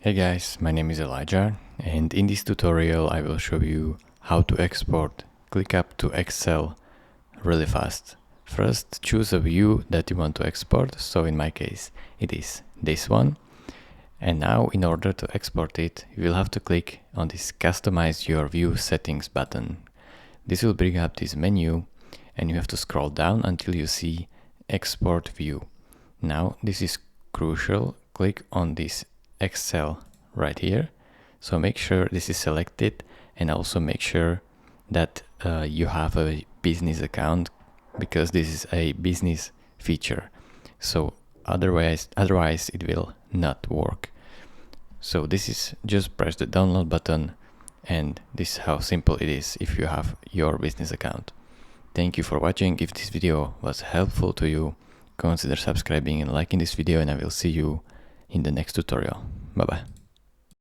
Hey guys, my name is Elijah, and in this tutorial I will show you how to export ClickUp to Excel really fast. First, choose a view that you want to export, so in my case it is this one. And now in order to export it, you will have to click on this Customize Your View Settings button. This will bring up this menu and you have to scroll down until you see Export View. Now this is crucial. Click on this Excel right here. So make sure this is selected and also make sure that you have a business account, because this is a business feature. So otherwise it will not work. So this is just press the download button, and this is how simple it is if you have your business account. Thank you for watching. If this video was helpful to you, consider subscribing and liking this video, and I will see you in the next tutorial. Bye bye.